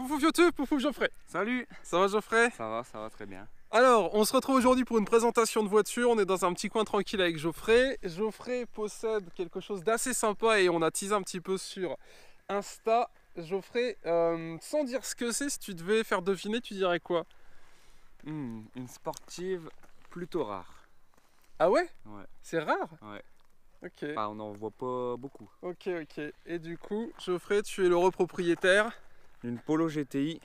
Poufou YouTube, Poufou Geoffrey. Salut. Ça va Geoffrey? Ça va très bien. Alors, on se retrouve aujourd'hui pour une présentation de voiture. On est dans un petit coin tranquille avec Geoffrey. Geoffrey possède quelque chose d'assez sympa et on a teasé un petit peu sur Insta. Geoffrey, sans dire ce que c'est, si tu devais faire deviner, tu dirais quoi? Une sportive plutôt rare. Ah ouais? Ouais. C'est rare? Ouais. Ok. Enfin, on n'en voit pas beaucoup. Ok. Et du coup, Geoffrey, tu es l'heureux propriétaire. Une Polo GTI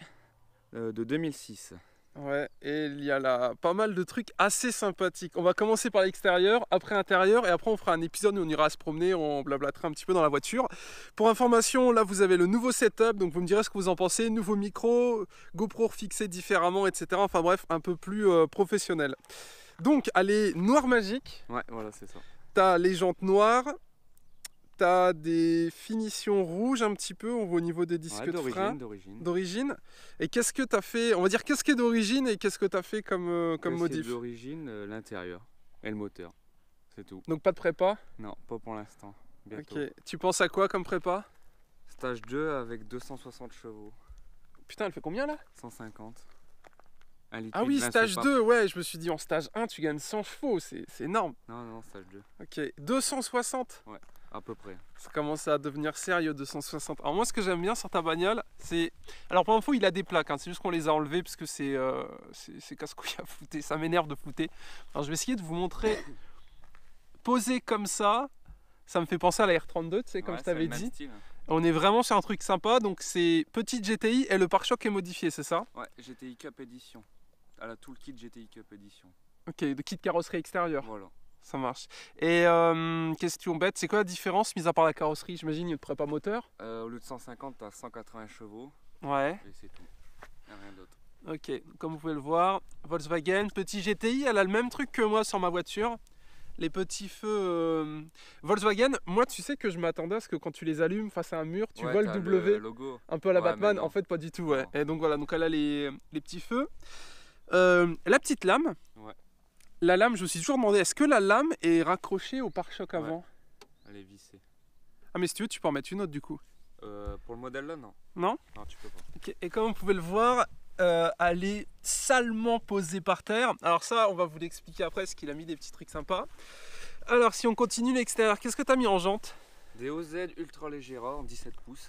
de 2006. Ouais, et il y a là pas mal de trucs assez sympathiques. On va commencer par l'extérieur, après intérieur, et après on fera un épisode où on ira se promener, on blablatera un petit peu dans la voiture. Pour information, là vous avez le nouveau setup, donc vous me direz ce que vous en pensez. Nouveau micro, GoPro fixé différemment, etc. Enfin bref, un peu plus professionnel. Donc, elle est noire magique. Ouais, voilà, c'est ça. T'as les jantes noires. T'as des finitions rouges un petit peu au niveau des disques de frein. D'origine. Et qu'est-ce que t'as fait? On va dire qu'est-ce qui est d'origine et qu'est-ce que t'as fait comme modif? D'origine, l'intérieur et le moteur. C'est tout. Donc pas de prépa? Non, pas pour l'instant. Bientôt. Ok. Tu penses à quoi comme prépa? Stage 2 avec 260 chevaux. Putain, elle fait combien là? 150. Ah oui, stage 2, ouais, je me suis dit en stage 1 tu gagnes 100 chevaux, c'est énorme. Non, stage 2. Ok, 260? Ouais. À peu près. Ça commence à devenir sérieux, 260. Alors moi ce que j'aime bien sur ta bagnole, c'est... Alors pour l'info il a des plaques, hein. C'est juste qu'on les a enlevées parce que c'est casse-couille à flouter, ça m'énerve de flouter. Alors je vais essayer de vous montrer, posé comme ça me fait penser à la R32, tu sais, comme je t'avais dit. Style. On est vraiment sur un truc sympa, donc c'est petite GTI et le pare-choc est modifié, c'est ça? Ouais, GTI Cup Edition. Elle a tout le kit GTI Cup Edition. Ok, de kit carrosserie extérieure. Voilà. Ça marche. Et question bête, c'est quoi la différence, mis à part la carrosserie? J'imagine il y a de prépa moteur. Au lieu de 150, tu as 180 chevaux. Ouais. Et c'est tout. Il n'y a rien d'autre. Ok, comme vous pouvez le voir, Volkswagen, petit GTI, elle a le même truc que moi sur ma voiture. Les petits feux Volkswagen, moi tu sais que je m'attendais à ce que quand tu les allumes face à un mur, tu vois le W, le logo. un peu à la Batman, en fait pas du tout. Ouais. Et donc voilà, donc elle a les petits feux. La petite lame. Ouais. La lame, je me suis toujours demandé, est-ce que la lame est raccrochée au pare-choc avant? Elle est vissée. Ah mais si tu veux, tu peux en mettre une autre du coup. Pour le modèle là, non. Non? Non, tu peux pas. Okay. Et comme vous pouvez le voir, elle est salement posée par terre. Alors ça, on va vous l'expliquer après, parce qu'il a mis des petits trucs sympas. Alors si on continue l'extérieur, qu'est-ce que tu as mis en jante? Des OZ Ultra Leggera en 17 pouces.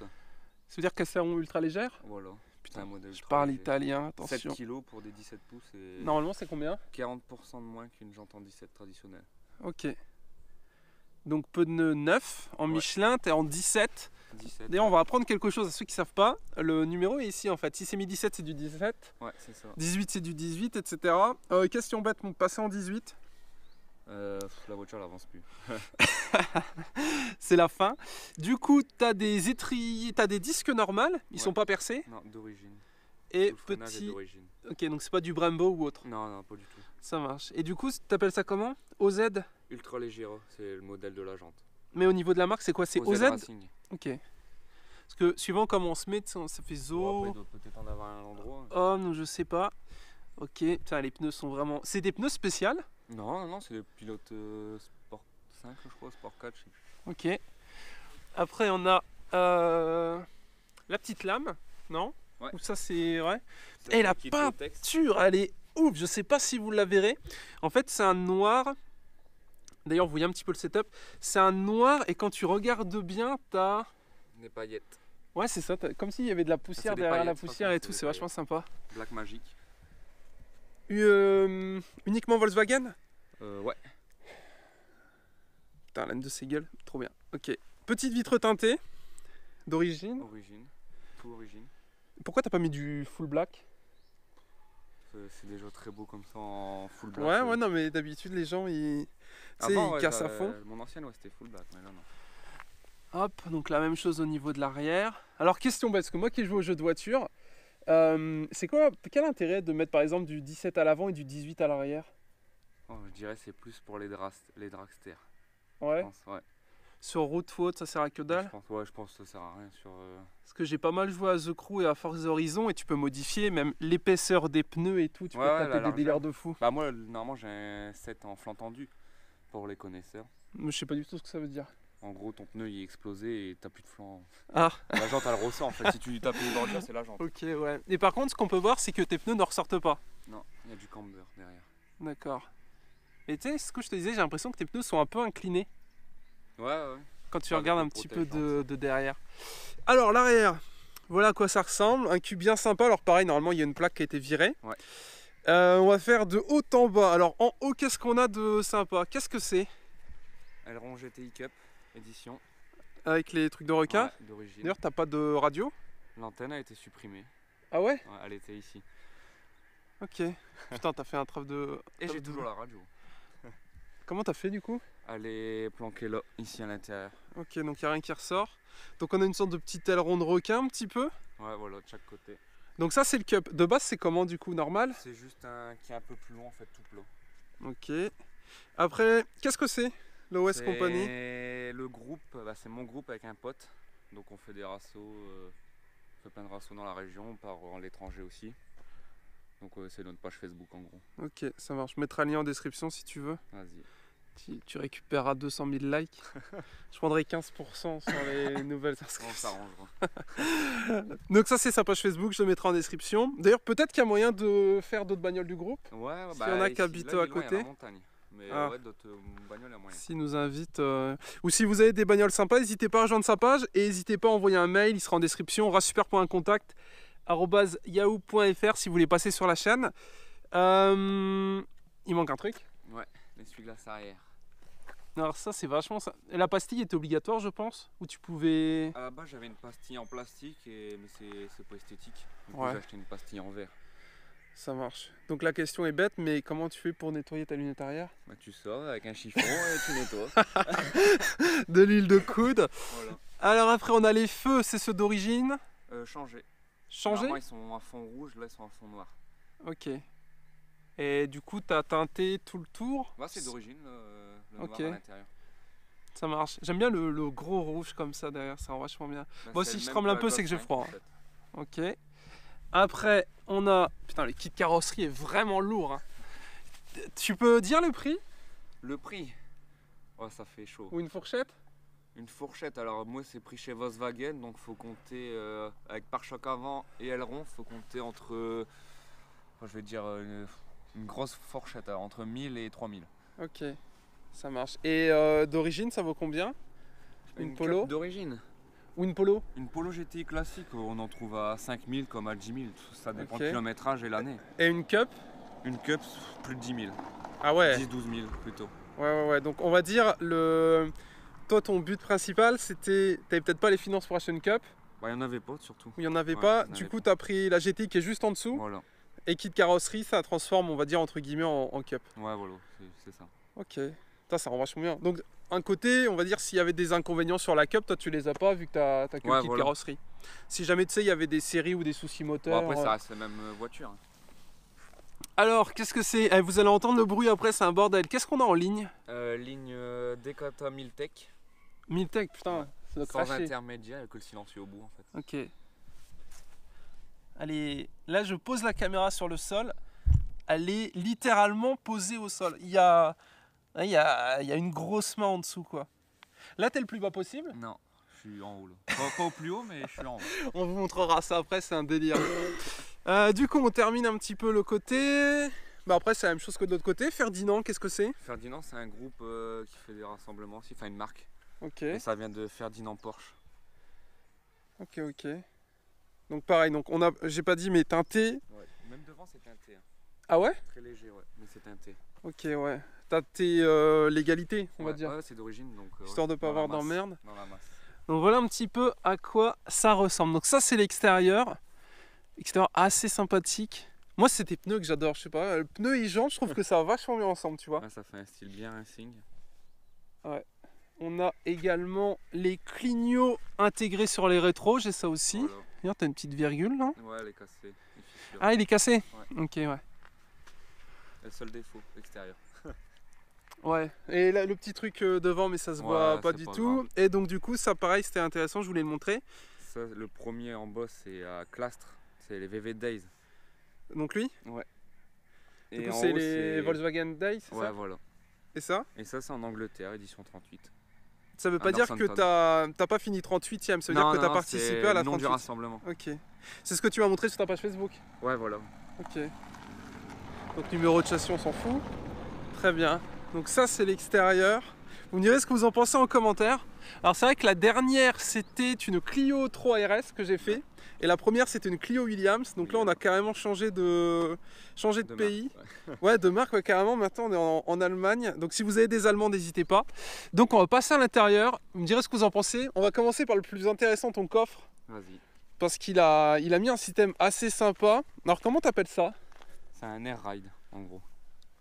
Ça veut dire qu'elles seront ultra légères? Voilà. Putain, un modèle je parle léger. italien, attention. 7 kg pour des 17 pouces et Normalement c'est combien? 40% de moins qu'une jante en 17 traditionnelle. Ok. Donc pneus 9 en Michelin, t'es en 17. D'ailleurs on va apprendre quelque chose à ceux qui savent pas. Le numéro est ici en fait. Si c'est mis 17 c'est du 17. Ouais, c'est ça. 18 c'est du 18, etc. Question bête, mon passer en 18. La voiture n'avance plus. C'est la fin. Du coup, tu as des étriers, tu as des disques normales, ils sont pas percés. Non, d'origine. Et tout le petit. d'origine. Ok, donc c'est pas du Brembo ou autre. Non, pas du tout. Ça marche. Et du coup, tu appelles ça comment? OZ? Ultra Leggera, c'est le modèle de la jante. Mais au niveau de la marque, c'est quoi? C'est OZ? Racing. Ok. Parce que suivant comment on se met, ça fait Zo. Bon, après, il doit peut-être en avoir un à l'endroit. Oh non, je sais pas. Ok, putain, les pneus sont vraiment. C'est des pneus spéciaux? Non, c'est des pilotes Sport 5, je crois, Sport 4, je sais plus. Ok. Après, on a la petite lame, non? Ouais. Ou ça, c'est. Ouais. Ça, Et la kit peinture, elle est ouf. Je sais pas si vous la verrez. En fait, c'est un noir. D'ailleurs, vous voyez un petit peu le setup. C'est un noir, et quand tu regardes bien, t'as. Des paillettes. Ouais, c'est ça. Comme s'il y avait de la poussière derrière la poussière et tout. C'est vachement sympa. Black Magic. Uniquement Volkswagen? Ouais. Putain, l'âne de ses gueules, trop bien. Ok. Petite vitre teintée d'origine. Tout origine. Pourquoi t'as pas mis du full black? C'est déjà très beau comme ça en full black. Ouais, non, mais d'habitude les gens ils cassent à fond. Mon ancienne, c'était full black, mais là non. Hop, donc la même chose au niveau de l'arrière. Alors question bête, parce que moi qui joue au jeu de voiture, c'est quoi, quel intérêt de mettre par exemple du 17 à l'avant et du 18 à l'arrière? Je dirais c'est plus pour les dragsters. Ouais. Je pense, ouais. Sur route ou autre, ça sert à que dalle? Je pense que ça sert à rien sur. Parce que j'ai pas mal joué à The Crew et à Forza Horizon et tu peux modifier même l'épaisseur des pneus et tout, tu peux taper des délires de fou. Bah moi normalement j'ai un 7 en flanc tendu pour les connaisseurs. Je sais pas du tout ce que ça veut dire. En gros, ton pneu il est explosé et t'as plus de flanc. Ah, La jante elle ressort en fait. Si tu tapes une bordure, c'est la jante. ok, ouais. Et par contre, ce qu'on peut voir, c'est que tes pneus ne ressortent pas. Non, il y a du camber derrière. D'accord. Et tu sais, ce que je te disais, j'ai l'impression que tes pneus sont un peu inclinés Ouais. quand tu Avec regardes le un petit peu protège-jante. de derrière. Alors, l'arrière, voilà à quoi ça ressemble. Un cube bien sympa. Alors, pareil, normalement, il y a une plaque qui a été virée. Ouais. On va faire de haut en bas. Alors, en haut, qu'est-ce qu'on a de sympa? Qu'est-ce que c'est? Aileron GTI Cup édition. Avec les trucs de requin? Ouais, d'origine. D'ailleurs, t'as pas de radio? L'antenne a été supprimée. Ah ouais? Ouais, elle était ici. Ok. Putain, t'as fait un travail de... Et j'ai toujours la radio. Comment t'as fait du coup? Elle est planquée là, ici à l'intérieur. Ok, donc il n'y a rien qui ressort. Donc on a une sorte de petit aileron de requin un petit peu. Ouais, voilà, de chaque côté. Donc ça c'est le cup. De base c'est comment du coup? Normal? C'est juste un qui est un peu plus long en fait, tout plat. Ok. Après, qu'est-ce que c'est? L'OS Company? C'est le groupe, c'est mon groupe avec un pote. Donc on fait des rassos, on fait plein de rassos dans la région, on part à l'étranger aussi. Donc c'est notre page Facebook en gros. Ok, ça marche. Je mettrai un lien en description si tu veux. Vas-y. Tu récupéreras 200 000 likes. Je prendrai 15% sur les nouvelles On inscriptions. s'arrangera. Donc ça c'est sa page Facebook, je le mettrai en description. D'ailleurs peut-être qu'il y a moyen de faire d'autres bagnoles du groupe. Ouais, S'il y en a qui ici, habitent là, à il est loin, il y a côté. la montagne. Mais Ah. ouais, d'autres bagnoles, il y a moyen. S'il nous invite. Ou si vous avez des bagnoles sympas, n'hésitez pas à rejoindre sa page et n'hésitez pas à envoyer un mail, il sera en description, rasuper.contact@yahoo.fr si vous voulez passer sur la chaîne. Il manque un truc. Ouais, l'essuie-glace arrière. Alors ça c'est vachement ça. Et la pastille était obligatoire je pense? Ou tu pouvais... À la base, j'avais une pastille en plastique, mais c'est pas esthétique. Du coup, Ouais. j'ai acheté une pastille en verre. Ça marche. Donc la question est bête, mais comment tu fais pour nettoyer ta lunette arrière? Bah, tu sors avec un chiffon et tu nettoies. De l'huile de coude. Voilà. Alors après on a les feux, c'est ceux d'origine. Changer. Changés? Normalement, ils sont à fond rouge, là, ils sont à fond noir. Ok. Et du coup t'as teinté tout le tour? Là, c'est d'origine, le Ok. noir à l'intérieur. Ça marche. J'aime bien le gros rouge comme ça derrière, ça rend vachement bien. Bah, Moi, c'est si le je même tremble que un la peu, c'est que j'ai Golf 5, froid, en fait. Ok. Après, on a... Putain, le kit carrosserie est vraiment lourd. Hein. Tu peux dire le prix? Le prix, oh, ça fait chaud. Ou une fourchette? Une fourchette, alors moi c'est pris chez Volkswagen, donc faut compter avec pare-choc avant et aileron, faut compter entre, je vais dire une grosse fourchette, alors, entre 1000 et 3000. Ok, ça marche. Et d'origine, ça vaut combien? Une Polo? Cup d'origine. Ou une Polo? Une Polo GTI classique, on en trouve à 5000 comme à 10 000, ça dépend Ok. du kilométrage et l'année. Et une Cup? Une Cup, plus de 10 000, Ah ouais. 10-12 000 plutôt. Ouais. Donc on va dire, toi, ton but principal, c'était... T'avais peut-être pas les finances pour acheter une Cup, Bah, il n'y en avait pas surtout. ou il n'y en avait Ouais, pas. il y en Du avait coup, t'as pris la GTI qui est juste en dessous. Voilà, Et kit carrosserie, ça transforme, on va dire, entre guillemets, en Cup. ouais, voilà, c'est ça. Ok, ça rend vachement bien. Donc, un côté, on va dire, s'il y avait des inconvénients sur la Cup, toi tu les as pas vu que t'as que Ouais, le kit voilà. carrosserie. Si jamais tu sais, il y avait des séries ou des soucis Bon, moteurs. après, ça reste la même voiture. Hein. Alors, qu'est-ce que c'est? Vous allez entendre le bruit après, c'est un bordel. Qu'est-ce qu'on a en ligne? Ligne Decathlon Miltech. Miltech, putain, Ouais. ça doit Sans cracher. intermédiaire, il n'y a que le silencieux au bout en fait. Ok. Allez, là je pose la caméra sur le sol. Elle est littéralement posée au sol. Il y a une grosse main en dessous, quoi. Là, t'es le plus bas possible. Non, je suis en haut là. Pas au plus haut, mais je suis en haut. On vous montrera ça après, c'est un délire. Du coup, on termine un petit peu le côté. Bah après, c'est la même chose que de l'autre côté. Ferdinand, qu'est-ce que c'est? Ferdinand, c'est un groupe qui fait des rassemblements aussi, enfin une marque. Ok, Et ça vient de Ferdinand Porsche. ok. Donc pareil, donc on a, j'ai pas dit, mais teinté. Ouais. Même devant, c'est teinté. Hein. Ah ouais? Très léger, ouais, mais c'est teinté. Ok, ouais. T'as tes légalités, on va Ouais, dire. Ouais, c'est d'origine, donc. Histoire de pas dans la avoir masse, d'emmerde. Dans la masse. Donc voilà un petit peu à quoi ça ressemble. Donc ça, c'est l'extérieur. Extérieur assez sympathique. Moi, c'est tes pneus que j'adore, je sais pas. Le pneu et jante, je trouve que ça va vachement bien ensemble, tu vois. Ouais, ça fait un style bien racing. On a également les clignots intégrés sur les rétros, j'ai ça aussi. Voilà. Regarde, t'as une petite virgule là. Ouais, elle est cassée. Les fissures. Ah, il est cassé? Ouais. Ok, ouais. C'est le seul défaut extérieur. Ouais, et là, le petit truc devant, mais ça se voit Ouais, pas c'est du pas tout. grave. Et donc, du coup, ça pareil, c'était intéressant, je voulais le montrer. Ça, le premier en bas, c'est à Clastres. C'est les VV Days. Donc, lui, Et du coup, en c'est haut, les Volkswagen Day, c'est Ouais, ça? voilà. Et ça? Et ça, c'est en Angleterre, édition 38. Ça veut pas dire que t'as pas fini 38e, ça veut dire que t'as participé à la 38e. Non du rassemblement. Ok. C'est ce que tu m'as montré sur ta page Facebook. Ouais, voilà. Ok. Donc numéro de châssis, on s'en fout. Très bien. Donc ça, c'est l'extérieur. Vous me direz ce que vous en pensez en commentaire. Alors c'est vrai que la dernière, c'était une Clio 3 RS que j'ai fait. Et la première, c'était une Clio Williams. Donc là, on a carrément changé de pays. Marque, ouais, de marque, ouais, carrément. Maintenant, on est en Allemagne. Donc si vous avez des Allemands, n'hésitez pas. Donc on va passer à l'intérieur. Vous me direz ce que vous en pensez. On va commencer par le plus intéressant, ton coffre. Vas-y. Parce qu'il a mis un système assez sympa. Alors comment t'appelles ça? C'est un air ride, en gros.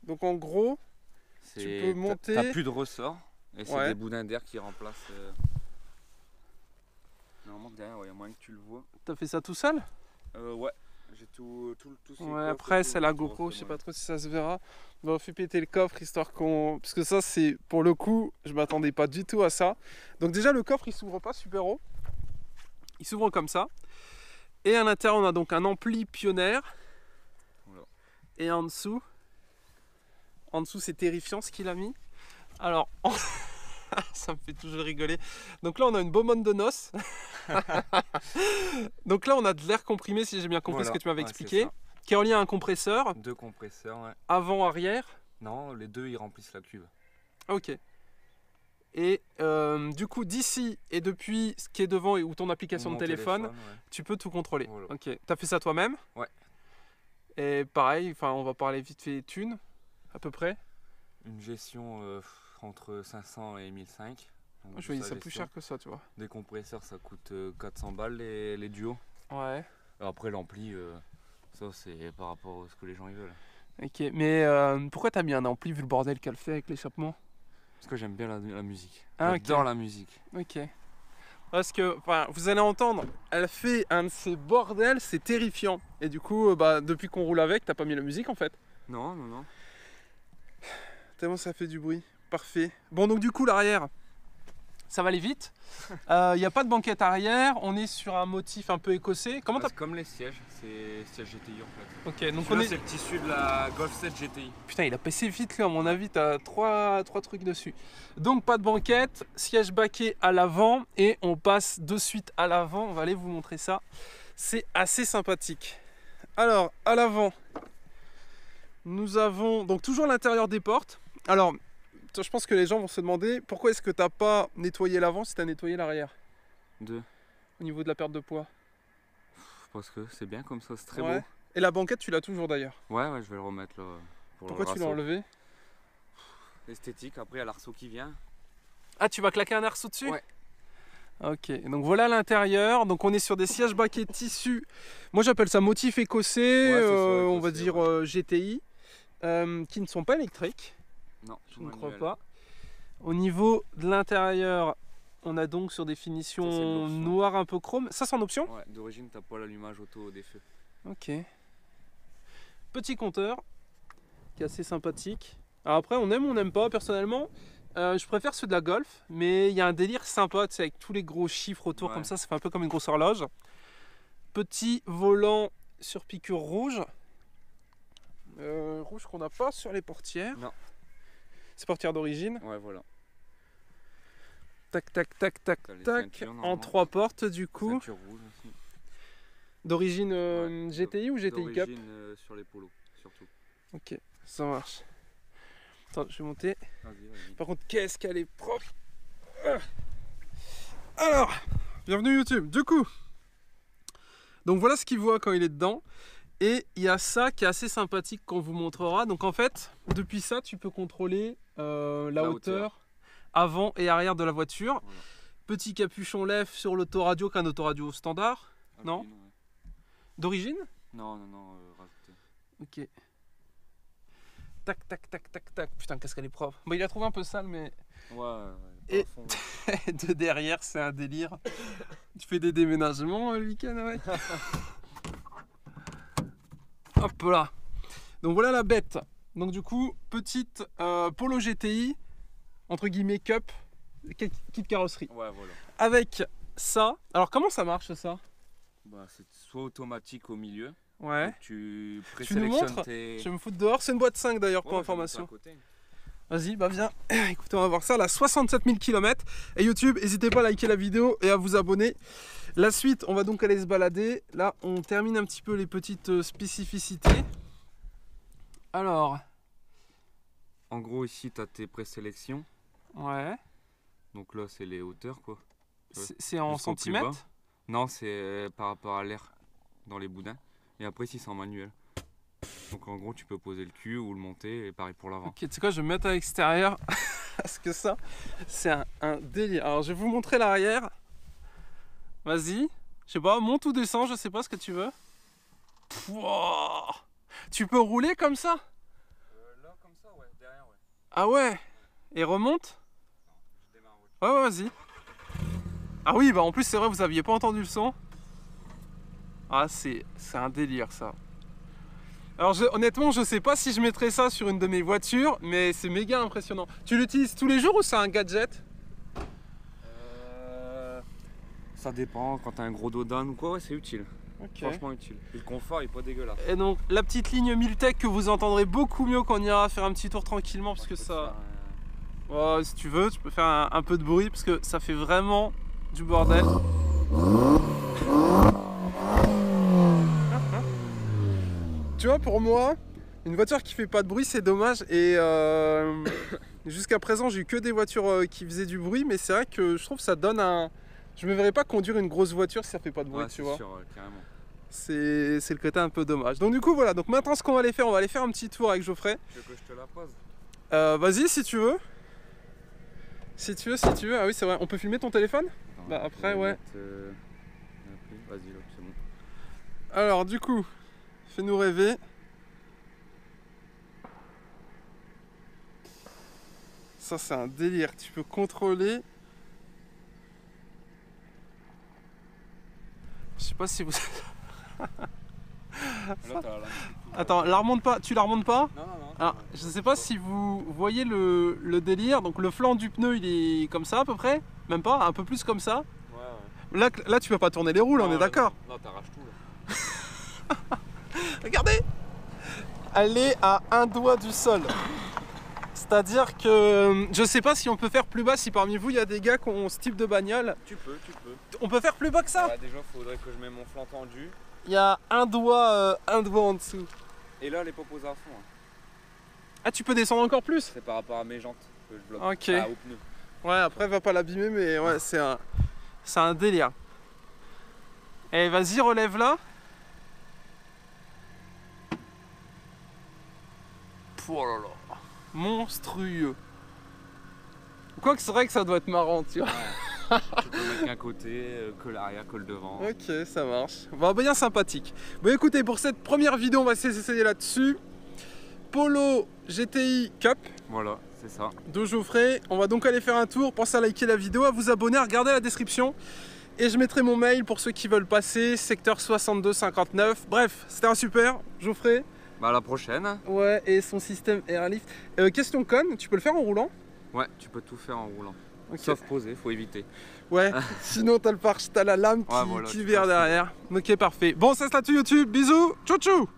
Donc en gros, tu peux monter... T'as plus de ressort. Et c'est des boudins d'air qui remplacent... Normalement derrière, il y a moyen que tu le vois. T'as fait ça tout seul? Ouais, j'ai tout ouais, après c'est la GoPro, je sais pas trop si ça se verra. On fait péter le coffre histoire qu'on... Parce que ça c'est, pour le coup, je m'attendais pas du tout à ça. Donc déjà le coffre il s'ouvre pas super haut. Il s'ouvre comme ça. Et à l'intérieur on a donc un ampli Pioneer. Voilà. Et en dessous c'est terrifiant ce qu'il a mis. Alors... ça me fait toujours rigoler. Donc là on a une bonbonne de noces. Donc là on a de l'air comprimé si j'ai bien compris ce que tu m'avais expliqué. Qui est relié à un compresseur. 2 compresseurs, ouais. Avant, arrière. Non, les deux ils remplissent la cuve. Ok. Et du coup d'ici et depuis ce qui est devant ou ton application de téléphone, tu peux tout contrôler. Voilà. Ok. T'as fait ça toi-même? Ouais. Et pareil, on va parler vite fait thunes, à peu près. Une gestion entre 500 et 1005. Je voyais ça plus cher que ça, tu vois. Des compresseurs, ça coûte 400 balles les duos. Ouais. Après l'ampli, ça c'est par rapport à ce que les gens ils veulent. Ok, mais pourquoi t'as mis un ampli vu le bordel qu'elle fait avec l'échappement? Parce que j'aime bien la musique. Ah, j'adore la musique. Ok. Parce que, vous allez entendre, elle fait un de ces bordels, c'est terrifiant. Et du coup, depuis qu'on roule avec, t'as pas mis la musique en fait? Non, non, non. Tellement ça fait du bruit. Parfait. Bon, donc du coup, l'arrière, ça va aller vite. Il n'y a pas de banquette arrière. On est sur un motif un peu écossais. Comment c'est comme les sièges, c'est siège GTI en fait. Ok, donc c'est le tissu de la Golf 7 GTI. Putain, il a passé vite là, à mon avis, t'as trois trucs dessus. Donc pas de banquette, siège baquet à l'avant et on passe de suite à l'avant. On va aller vous montrer ça. C'est assez sympathique. Alors, à l'avant, nous avons donc toujours l'intérieur des portes. Alors, je pense que les gens vont se demander pourquoi est-ce que tu n'as pas nettoyé l'avant si tu as nettoyé l'arrière au niveau de la perte de poids. Parce que c'est bien comme ça, c'est très beau. Et la banquette, tu l'as toujours d'ailleurs? Ouais, je vais le remettre là. Pourquoi tu l'as enlevé? L'esthétique, après il y a l'arceau qui vient. Ah, tu vas claquer un arceau dessus? Ouais. Ok, donc voilà l'intérieur. Donc on est sur des sièges baquets tissu. Moi j'appelle ça motif écossais, on va dire GTI, qui ne sont pas électriques. Non, je ne crois pas. Au niveau de l'intérieur, on a donc sur des finitions noires un peu chrome. Ça c'est en option? Ouais, d'origine t'as pas l'allumage auto des feux. Ok. Petit compteur qui est assez sympathique. Alors après on aime ou on n'aime pas personnellement. Je préfère ceux de la Golf, mais il y a un délire sympa, tu sais, avec tous les gros chiffres autour comme ça fait un peu comme une grosse horloge. Petit volant sur piqûre rouge. Rouge qu'on n'a pas sur les portières. Non. C'est portière d'origine. Ouais, voilà. Tac, tac, tac, tac, tac. En 3 portes du coup. Ceinture rouge aussi. D'origine GTI ou GTI Cup? D'origine sur les polos, surtout. Ok, ça marche. Attends, je vais monter. Vas-y. Par contre, qu'est-ce qu'elle est propre. Alors, bienvenue YouTube. Du coup, donc voilà ce qu'il voit quand il est dedans. Et il y a ça qui est assez sympathique qu'on vous montrera. Donc en fait, depuis ça, tu peux contrôler la hauteur avant et arrière de la voiture. Voilà. Petit capuchon lève sur l'autoradio qu'un autoradio standard. Non, ouais. D'origine? Non, rajouté. Ok. Tac, tac, tac, tac, tac. Putain, qu'est-ce qu'elle est propre. Bon, il la trouve un peu sale, mais... Ouais. Et de derrière, c'est un délire. Tu fais des déménagements le week-end, ouais. Hop là. Donc voilà la bête. Donc du coup, petite Polo GTI, entre guillemets Cup, kit carrosserie. Ouais, voilà. Avec ça. Alors comment ça marche ça? C'est soit automatique au milieu. Ouais. Tu nous montres? Je vais me foutre dehors. C'est une boîte 5 d'ailleurs pour information. Vas-y, bah viens. Écoutez, on va voir ça. Là, 67 000 km. Et YouTube, n'hésitez pas à liker la vidéo et à vous abonner. La suite, on va donc aller se balader. Là, on termine un petit peu les petites spécificités. Alors. En gros, ici, tu as tes présélections. Ouais. Donc là, c'est les hauteurs, quoi. C'est en Jusqu'au plus centimètres? bas. Non, c'est par rapport à l'air dans les boudins. Et après, ici, c'est en manuel. Donc en gros, tu peux poser le cul ou le monter, et pareil pour l'avant. Ok, tu sais quoi, je vais me mettre à l'extérieur. Parce que ça, c'est un délire. Alors, je vais vous montrer l'arrière. Vas-y. Je sais pas, monte ou descends, je sais pas ce que tu veux. Wow. Tu peux rouler comme ça? Là, comme ça, ouais, derrière, ouais. Ah ouais. Et remonte? Je démarre, Ouais, ouais, vas-y. Ah oui, bah en plus, c'est vrai, vous aviez pas entendu le son. Ah, c'est un délire, ça. Alors, honnêtement, je sais pas si je mettrais ça sur une de mes voitures, mais c'est méga impressionnant. Tu l'utilises tous les jours ou c'est un gadget? Ça dépend, quand t'as un gros dos d'âne ou quoi, ouais, c'est utile. Ok. Franchement utile. Et le confort, il est pas dégueulasse. Et donc, la petite ligne Miltech que vous entendrez beaucoup mieux quand on ira faire un petit tour tranquillement, parce que ça... Ouais, si tu veux, tu peux faire un peu de bruit, parce que ça fait vraiment du bordel. Tu vois, pour moi, une voiture qui fait pas de bruit, c'est dommage. Et jusqu'à présent, j'ai eu que des voitures qui faisaient du bruit, mais c'est vrai que je trouve que ça donne un... Je me verrais pas conduire une grosse voiture si ça fait pas de bruit, Ouais, tu vois. sûr, carrément. C'est le côté un peu dommage. Donc du coup, voilà. Donc maintenant, ce qu'on va aller faire, on va aller faire un petit tour avec Geoffrey. Tu veux que je te la pose? Vas-y, si tu veux. Si tu veux. Ah oui, c'est vrai. On peut filmer ton téléphone? Attends, Bah, je après, vais ouais. mettre, Vas-y, là, c'est bon. Alors du coup, fais-nous rêver. Ça, c'est un délire. Tu peux contrôler. Je sais pas si vous... Là, t'as la... Attends, la remonte pas. Tu la remontes pas? Non, non, non. Ah, je sais pas si vous voyez le délire. Donc le flanc du pneu, il est comme ça à peu près. Même pas, un peu plus comme ça. Ouais, ouais. Là tu peux pas tourner les roues, là, on est d'accord. Non, t'arraches tout, là. Regardez, elle est à un doigt du sol. C'est-à-dire que je sais pas si on peut faire plus bas, si parmi vous il y a des gars qui ont ce type de bagnole. Tu peux. On peut faire plus bas que ça? Ouais, déjà, faudrait que je mette mon flanc tendu. Il y a un doigt en dessous. Et là, elle est pas posée à fond. Hein. Ah, tu peux descendre encore plus? C'est par rapport à mes jantes que je bloque. Ok. Ah, au pneu. Ouais, après va pas l'abîmer, mais ouais, c'est un délire. Et vas-y, relève là. Oh là là, monstrueux. Quoique c'est vrai que ça doit être marrant, tu vois. Ouais. Tu peux mettre qu'un côté, que l'arrière, que le devant. Ok, ça marche. Bon, bien sympathique. Bon, écoutez, pour cette première vidéo, on va s'essayer là-dessus. Polo GTI Cup. Voilà, c'est ça. De Geoffrey. On va donc aller faire un tour. Pensez à liker la vidéo, à vous abonner, à regarder la description. Et je mettrai mon mail pour ceux qui veulent passer, secteur 6259. Bref, c'était un super, Geoffrey. Bah à la prochaine. Ouais, et son système Airlift. Question conne, tu peux le faire en roulant? Ouais, tu peux tout faire en roulant. Okay. Sauf poser, faut éviter. Ouais, sinon t'as la lame ouais, voilà, qui vire derrière. Ok, parfait. Bon, ça c'est là-dessus YouTube. Bisous, tchou tchou.